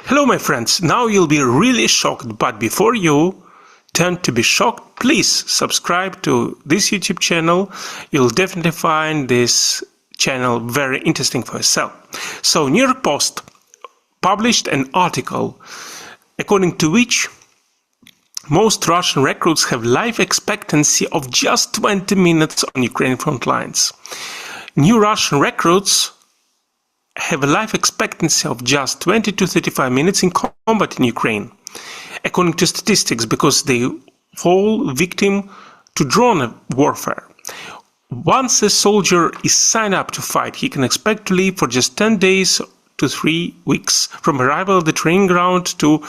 Hello my friends, now you'll be really shocked, but before you turn to be shocked, please subscribe to this YouTube channel. You'll definitely find this channel very interesting for yourself. So New York Post published an article according to which most Russian recruits have life expectancy of just 20 minutes on Ukrainian front lines. New Russian recruits have a life expectancy of just 20 to 35 minutes in combat in Ukraine, according to statistics, because they fall victim to drone warfare. Once a soldier is signed up to fight, he can expect to live for just 10 days to 3 weeks, from arrival at the training ground to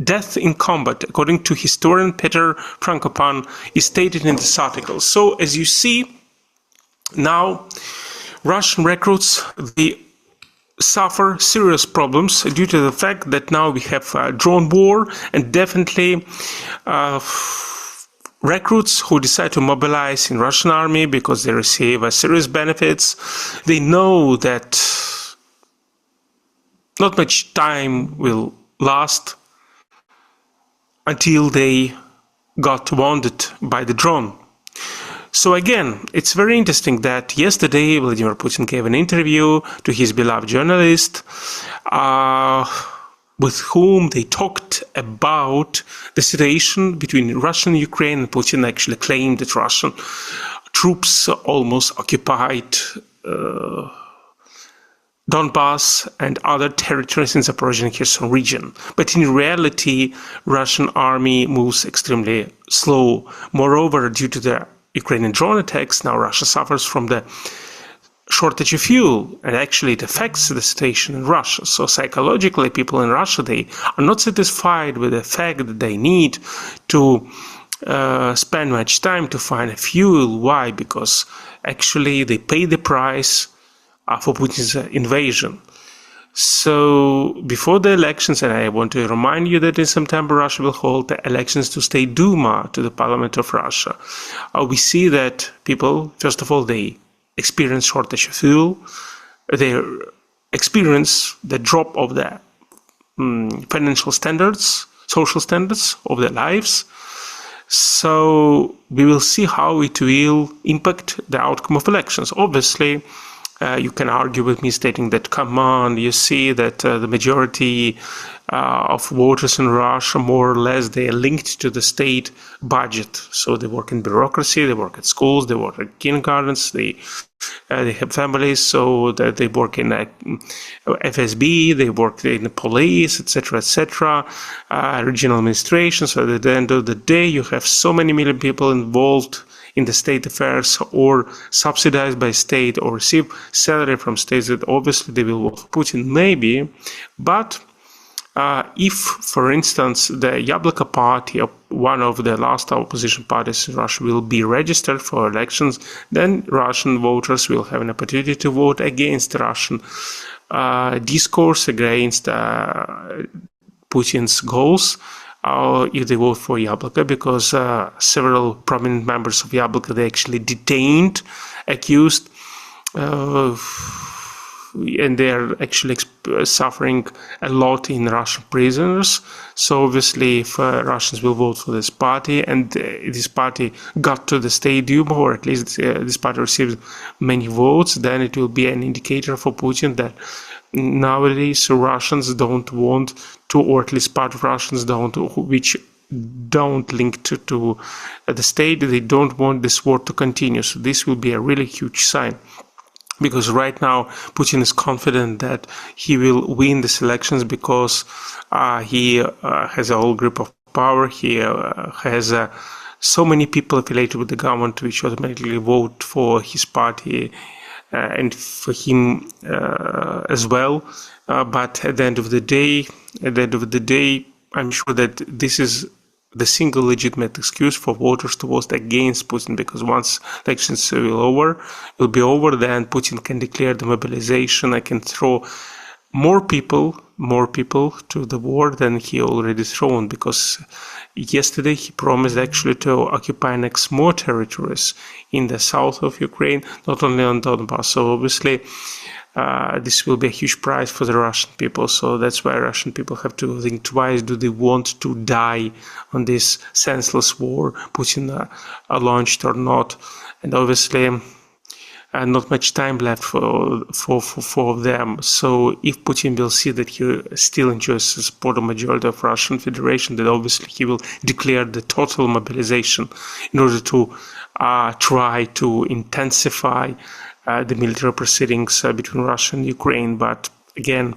death in combat, according to historian Peter Frankopan, is stated in this article. So, as you see, now Russian recruits, they suffer serious problems due to the fact that now we have a drone war, and definitely recruits who decide to mobilize in Russian army because they receive serious benefits, they know that not much time will last until they got wounded by the drone. So again, it's very interesting that yesterday Vladimir Putin gave an interview to his beloved journalist with whom they talked about the situation between Russia and Ukraine, and Putin actually claimed that Russian troops almost occupied Donbas and other territories in the Zaporozhye and Kherson region. But in reality, Russian army moves extremely slow. Moreover, due to the Ukrainian drone attacks, now Russia suffers from the shortage of fuel, and actually it affects the situation in Russia. So psychologically, people in Russia, they are not satisfied with the fact that they need to spend much time to find a fuel. Why? Because actually they pay the price for Putin's invasion. So before the elections, and I want to remind you that in September Russia will hold the elections to State Duma, to the Parliament of Russia, we see that people, first of all, they experience shortage of fuel, they experience the drop of the financial standards, social standards of their lives. So we will see how it will impact the outcome of elections. Obviously, you can argue with me stating that, come on, you see that the majority of voters in Russia, more or less, they are linked to the state budget. So they work in bureaucracy, they work at schools, they work at kindergartens, they have families, so that they work in FSB, they work in the police, etc., regional administration. So at the end of the day, you have so many million people involved in the state affairs, or subsidized by state, or receive salary from states, that obviously they will vote for Putin, maybe. But if, for instance, the Yabloko Party, one of the last opposition parties in Russia, will be registered for elections, then Russian voters will have an opportunity to vote against Russian discourse, against Putin's goals, if they vote for Yabloko, because several prominent members of Yabloko, they actually detained, accused, and they are actually suffering a lot in Russian prisoners. So obviously, if Russians will vote for this party, and this party got to the State Duma, or at least this party received many votes, then it will be an indicator for Putin that nowadays Russians don't want to, or at least part of Russians don't, which don't link to the state, they don't want this war to continue. So this will be a really huge sign, because right now Putin is confident that he will win these elections, because he has a whole grip of power. He has so many people affiliated with the government which automatically vote for his party and for him as well. But at the end of the day, I'm sure that this is the single legitimate excuse for voters to vote against Putin, because once elections will be over, then Putin can declare the mobilization. I can throw more people to the war than he already thrown, because yesterday he promised actually to occupy next more territories in the south of Ukraine, not only on Donbas. So obviously this will be a huge price for the Russian people. So that's why Russian people have to think twice. Do they want to die on this senseless war Putin launched or not? And obviously, not much time left for them. So if Putin will see that he still enjoys the support of majority of Russian Federation, then obviously he will declare the total mobilization in order to try to intensify the military proceedings between Russia and Ukraine. But again,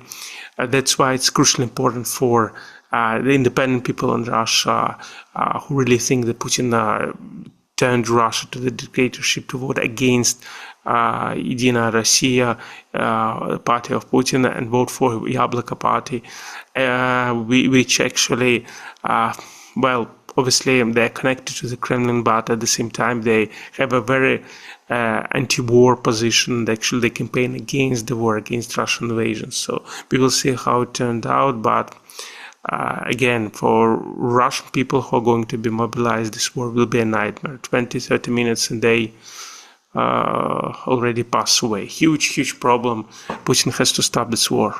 that's why it's crucially important for the independent people in Russia who really think that Putin turned Russia to the dictatorship to vote against Единая Россия, party of Putin, and vote for Yabloko Party, which actually, well, obviously they're connected to the Kremlin, but at the same time they have a very anti-war position. Actually, they campaign against the war, against Russian invasion. So we will see how it turned out, but again, for Russian people who are going to be mobilized, this war will be a nightmare. 20-30 minutes a day already pass away. Huge problem. Putin has to stop this war.